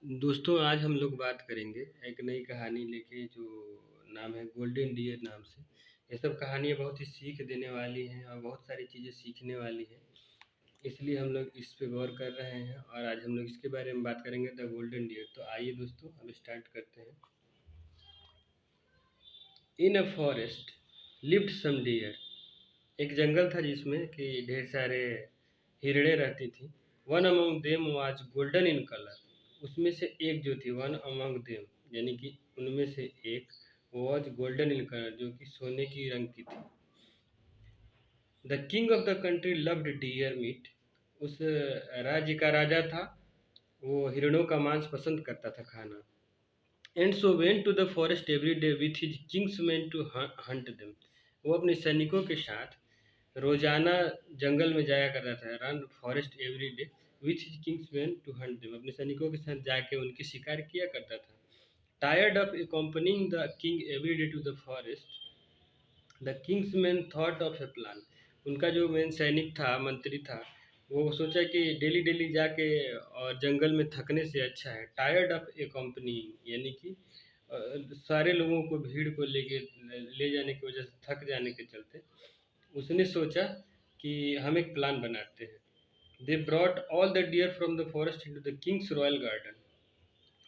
दोस्तों आज हम लोग बात करेंगे एक नई कहानी लेके जो नाम है गोल्डन डियर नाम से। ये सब कहानियाँ बहुत ही सीख देने वाली हैं और बहुत सारी चीज़ें सीखने वाली हैं। इसलिए हम लोग इस पे गौर कर रहे हैं और आज हम लोग इसके बारे में बात करेंगे द गोल्डन डियर। तो आइए दोस्तों हम स्टार्ट करते हैं। In a forest lived some deer. एक जंगल था जिसमें कि ढेर सारे हिरणे रहती थी। One among them was golden in colour. उसमें से एक जो थी वन अमंग देम यानी कि उनमें से एक वाज गोल्डन इन कलर जो कि सोने की रंग की थी। The king of the country loved deer meat. उस राज्य का राजा था, वो हिरणों का मांस पसंद करता था खाना। And so went to the forest every day with his kingsmen to hunt them. वो अपने सैनिकों के साथ रोजाना जंगल में जाया करता था। Run forest every day with his kingsmen to hunt them. अपने सैनिकों के साथ जाके उनकी शिकार किया करता था। Tired of accompanying the king every day to the forest, the kings man thought of a plan. उनका जो मेन सैनिक था, मंत्री था, वो सोचा कि डेली डेली जाके और जंगल में थकने से अच्छा है। टायर्ड ऑफ ए कंपनी यानी कि सारे लोगों को भीड़ को लेके ले जाने की वजह से थक जाने के चलते उसने सोचा कि हम एक प्लान बनाते हैं। They brought all the dear from the forest into the Kings royal garden.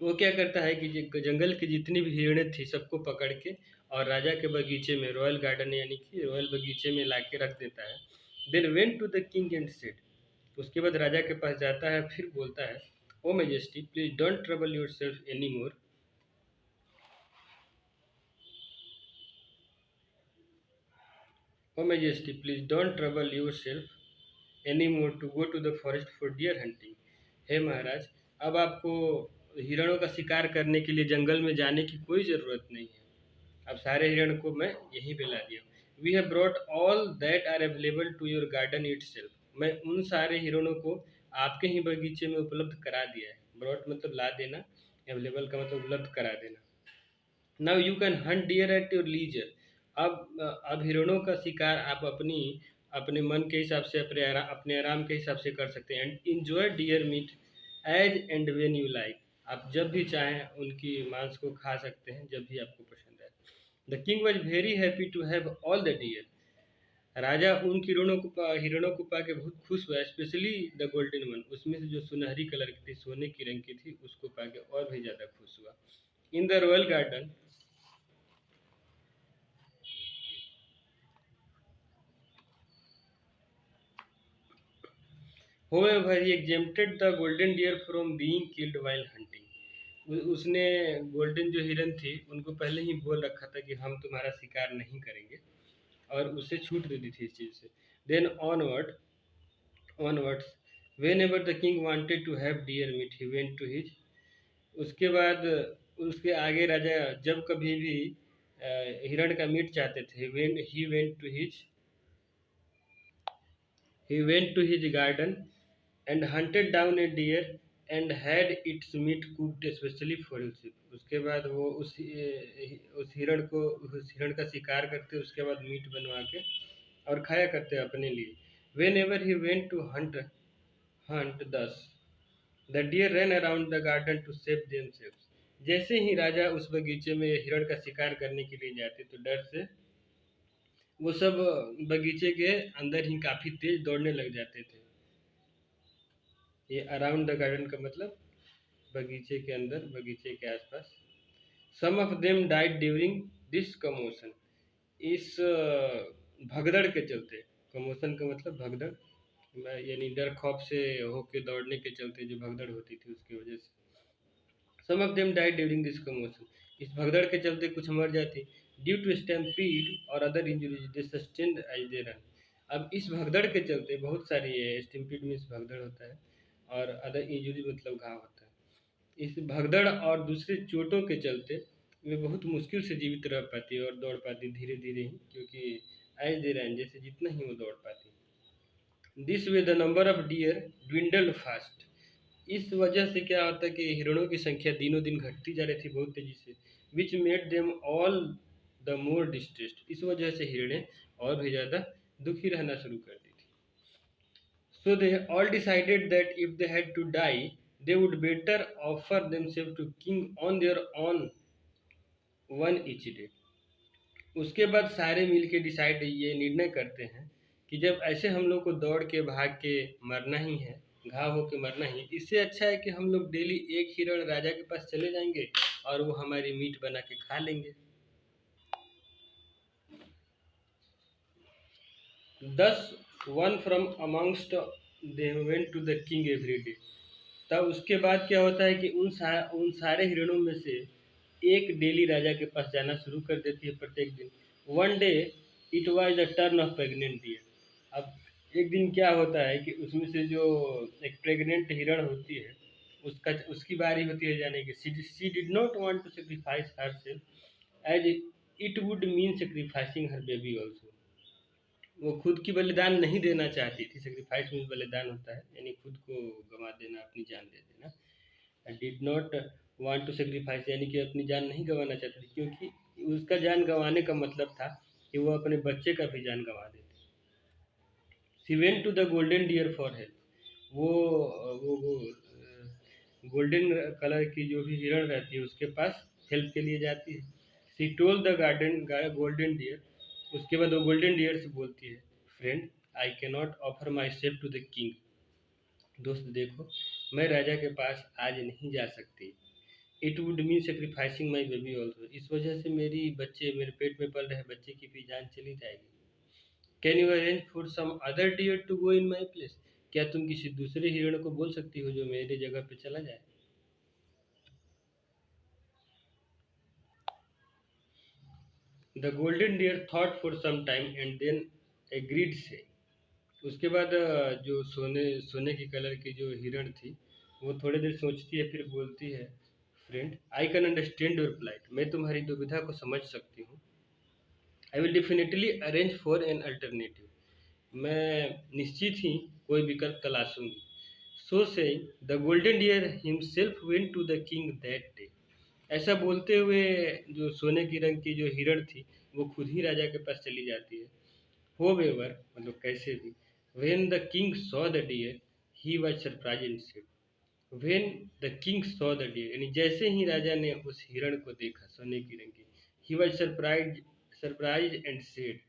वो क्या करता है कि जंगल की जितनी भी हिरणें थी सबको पकड़ के और राजा के बगीचे में, रॉयल गार्डन यानी कि रॉयल बगीचे में लाके रख देता है। Then went to the king and said. उसके बाद राजा के पास जाता है, फिर बोलता है, O majesty please don't trouble yourself any more. O majesty please don't trouble yourself any more to go to the forest for deer hunting. हे महाराज, अब आपको हिरणों का शिकार करने के लिए जंगल में जाने की कोई ज़रूरत नहीं है। अब सारे हिरण को मैं यहीं पे ला दिया। We have brought all that are available to your garden itself. मैं उन सारे हिरणों को आपके ही बगीचे में उपलब्ध करा दिया है। ब्रॉट मतलब ला देना, अवेलेबल का मतलब उपलब्ध करा देना। Now you can hunt deer at your leisure. अब हिरणों का शिकार आप अपने मन के हिसाब से, अपने आराम के हिसाब से कर सकते हैं। And enjoy deer meat as and when you like. आप जब भी चाहें उनकी मांस को खा सकते हैं, जब भी आपको पसंद आए। The king was very happy to have all the deer. राजा उन हिरणों को पाके बहुत खुश हुआ, स्पेशली द गोल्डन वन। उसमें से जो सुनहरी कलर की थी, सोने की रंग की थी, उसको पाके और भी ज़्यादा खुश हुआ। In the royal garden, however he exempted the golden deer from being killed while hunting. उसने गोल्डन जो हिरन थी उनको पहले ही बोल रखा था कि हम तुम्हारा शिकार नहीं करेंगे, और उसे छूट दे दी थी इस चीज़ से। Then onwards whenever the king wanted to have deer meat he went to his. उसके बाद उसके आगे राजा जब कभी भी हिरण का मीट चाहते थे, he went to his garden and hunted down a deer and had its meat cooked especially for himself। उसके बाद वो उस हिरण का शिकार करते, उसके बाद मीट बनवा के और खाया करते अपने लिए। Whenever he went to hunt thus, the deer run around the garden to save themselves. जैसे ही राजा उस बगीचे में हिरण का शिकार करने के लिए जाते तो डर से वो सब बगीचे के अंदर ही काफ़ी तेज दौड़ने लग जाते थे। ये अराउंड द गार्डन का मतलब बगीचे के अंदर, बगीचे के आसपास। Some of them died during this commotion. इस भगदड़ के चलते, कमोशन का मतलब भगदड़, यानी डर खौफ से होके दौड़ने के चलते जो भगदड़ होती थी उसकी वजह से। Some of them died during this commotion. इस भगदड़ के चलते कुछ मर जाते। ड्यू टू स्टैम्पीड और other injuries they sustained as they run. अब इस भगदड़ के चलते बहुत सारी है, स्टैम्पीड मीन्स भगदड़ होता है और अदर इंजरी मतलब घाव होता है। इस भगदड़ और दूसरी चोटों के चलते वे बहुत मुश्किल से जीवित रह पाती और दौड़ पाती धीरे धीरे ही, क्योंकि एज दे रन जैसे जितना ही वो दौड़ पाती। This way the number of dear dwindled fast. इस वजह से क्या होता है कि हिरणों की संख्या दिनों दिन घटती जा रही थी बहुत तेजी से। Which made them all the more distressed. इस वजह से हिरणें और भी ज़्यादा दुखी रहना शुरू कर दी थी। So they all decided that if they had to die they would better offer themselves to king on their own one each day. उसके बाद सारे मिल के डिसाइड ये निर्णय करते हैं कि जब ऐसे हम लोग को दौड़ के भाग के मरना ही है, घाव होके मरना ही, इससे अच्छा है कि हम लोग डेली एक हिरण राजा के पास चले जाएंगे और वो हमारी मीट बना के खा लेंगे। Thus one from amongst them went to the king every day. तब उसके बाद क्या होता है कि उन सारे हिरणों में से एक डेली राजा के पास जाना शुरू कर देती है प्रत्येक दिन। One day it was the turn of pregnant deer. अब एक दिन क्या होता है कि उसमें से जो एक प्रेग्नेंट हिरण होती है उसकी बारी होती है जाने की। She did not want to sacrifice herself as it would mean sacrificing her baby also. वो खुद की बलिदान नहीं देना चाहती थी। सेक्रीफाइस मीन्स बलिदान होता है, यानी खुद को गंवा देना, अपनी जान दे देना। Did not want to sacrifice यानी कि अपनी जान नहीं गंवाना चाहती थी, क्योंकि उसका जान गंवाने का मतलब था कि वो अपने बच्चे का भी जान गंवा देती। She went to the golden deer for help. वो गोल्डन कलर की जो भी हिरण रहती है उसके पास हेल्प के लिए जाती है। She told the golden deer. उसके बाद वो गोल्डन डियर से बोलती है, friend I can not offer myself to the king. दोस्त देखो, मैं राजा के पास आज नहीं जा सकती। It would mean sacrificing my baby also. इस वजह से मेरे पेट में पल रहे बच्चे की भी जान चली जाएगी। Can you arrange for some other deer to go in my place. क्या तुम किसी दूसरे हिरण को बोल सकती हो जो मेरी जगह पे चला जाए। The golden deer thought for some time and then agreed say. उसके बाद जो सोने सोने की कलर की जो हिरण थी वो थोड़ी देर सोचती है, फिर बोलती है, friend I can understand your plight. मैं तुम्हारी दुविधा को समझ सकती हूँ। I will definitely arrange for an alternative. मैं निश्चित ही कोई विकल्प तलाशूंगी। So say the golden deer himself went to the king that day. ऐसा बोलते हुए जो सोने की रंग की जो हिरण थी वो खुद ही राजा के पास चली जाती है। However, मतलब कैसे भी, when the king saw the deer, he was surprised and said, when the king saw the deer, यानी जैसे ही राजा ने उस हिरण को देखा सोने की रंग की, he was surprised and said,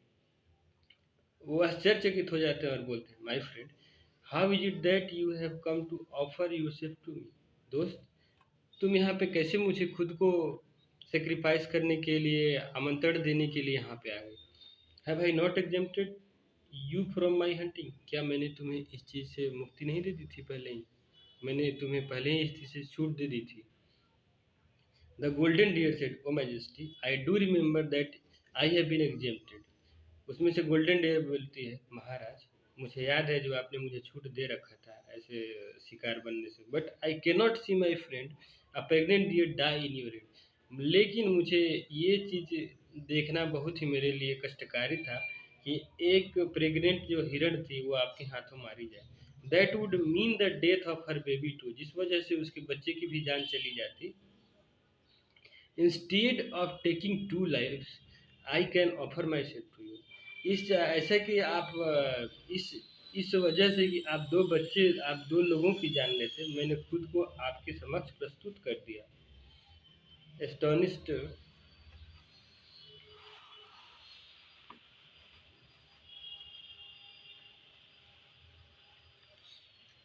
वो आश्चर्यचकित हो जाते हैं और बोलते हैं, my friend how is it that you have come to offer yourself to me. दोस्त, तुम यहाँ पे कैसे मुझे खुद को सेक्रीफाइस करने के लिए आमंत्रण देने के लिए यहाँ पे आ गए। Have I not exempted you from my hunting. क्या मैंने तुम्हें इस चीज़ से मुक्ति नहीं दे दी थी पहले ही। मैंने तुम्हें पहले ही इस चीज़ से छूट दे दी थी। The golden deer said, O majesty I do remember that I have been exempted. उसमें से गोल्डन डियर बोलती है, महाराज मुझे याद है जो आपने मुझे छूट दे रखा था ऐसे शिकार बनने से। But I can not see my friend a pregnant deer die in your end. लेकिन मुझे ये चीज़ देखना बहुत ही मेरे लिए कष्टकारी था कि एक प्रेग्नेंट जो हिरण थी वो आपके हाथों मारी जाए। That would mean the death of her baby too. जिस वजह से उसके बच्चे की भी जान चली जाती। Instead of taking two life I can offer myself to you. इस ऐसा कि आप इस वजह से कि आप दो लोगों की जान लेते, मैंने खुद को आपके समक्ष प्रस्तुत कर दिया। Astonished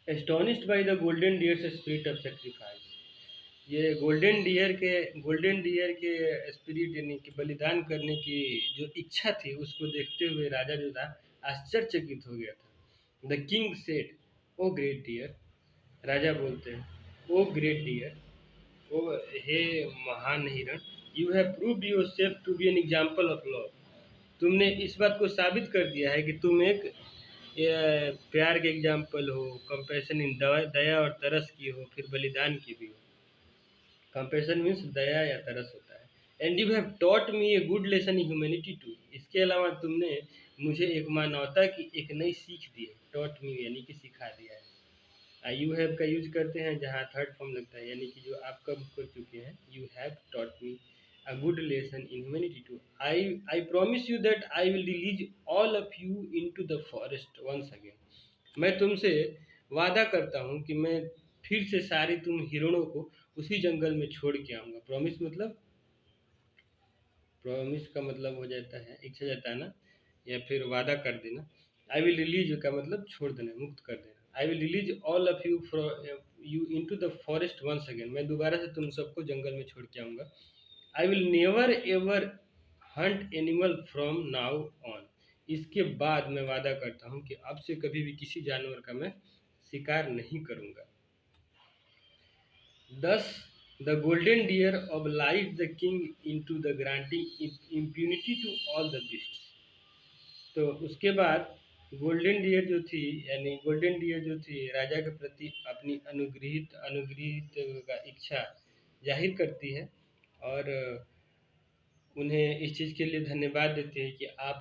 astonished by the golden dears spirit of sacrifice. ये गोल्डन डियर के स्पिरिट यानी कि बलिदान करने की जो इच्छा थी उसको देखते हुए राजा जो था आश्चर्यचकित हो गया था। The king said, O great deer. राजा बोलते हैं, ओ ग्रेट डियर, ओ हे महान हिरण, you have proved yourself to be an example of love. तुमने इस बात को साबित कर दिया है कि तुम एक प्यार के एग्जाम्पल हो, कंपैशन इन दया और तरस की हो, फिर बलिदान की भी हो। कंपैशन मीन्स दया या तरस होता है। And you have taught me a good lesson in humanity too. इसके अलावा तुमने मुझे एक मानवता की एक नई सीख दी है। टॉट मी यानी कि सिखा दिया है। यू हैव का यूज करते हैं जहाँ थर्ड फॉर्म लगता है, यानी कि जो आप कब कर चुके हैं। You have taught me a good lesson in humanity too. I promise you that I will release all of you into the forest once again. मैं तुमसे वादा करता हूँ कि मैं फिर से सारी तुम हिरणों को उसी जंगल में छोड़ के आऊँगा। प्रॉमिस का मतलब हो जाता है इच्छा जताना या फिर वादा कर देना। आई विल रिलीज का मतलब छोड़ देना, मुक्त कर देना। I will release all of you into the forest once again, मैं दोबारा से तुम सबको जंगल में छोड़ के आऊँगा। I will never ever Hunt animal from now on, इसके बाद मैं वादा करता हूँ कि अब से कभी भी किसी जानवर का मैं शिकार नहीं करूँगा। Thus, the golden deer obliged the king into the granting impunity to all the beasts। तो उसके बाद गोल्डन डियर जो थी राजा के प्रति अपनी अनुग्रहित का इच्छा जाहिर करती है और उन्हें इस चीज़ के लिए धन्यवाद देते हैं कि आप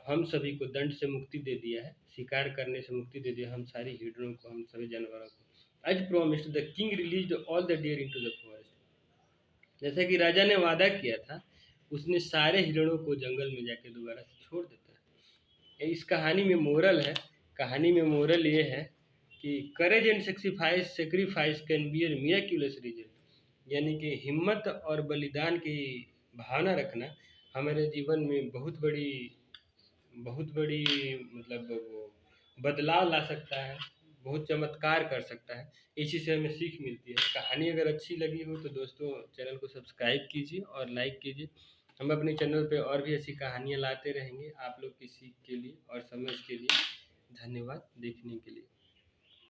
हम सभी को दंड से मुक्ति दे दिया है, शिकार करने से मुक्ति दे दिया हम सारी हिरणों को, हम सभी जानवरों को। As promised the king released all the deer into the forest, जैसा कि राजा ने वादा किया था उसने सारे हिरणों को जंगल में जाके दोबारा से छोड़ देता है। इस कहानी में मोरल ये है कि courage and sacrifice can be a miraculous result, यानी कि हिम्मत और बलिदान की भावना रखना हमारे जीवन में बहुत बड़ी मतलब वो बदलाव ला सकता है, बहुत चमत्कार कर सकता है। इसी से हमें सीख मिलती है। कहानी अगर अच्छी लगी हो तो दोस्तों चैनल को सब्सक्राइब कीजिए और लाइक कीजिए। हम अपने चैनल पे और भी ऐसी कहानियाँ लाते रहेंगे आप लोग की सीख के लिए और समझ के लिए। धन्यवाद देखने के लिए।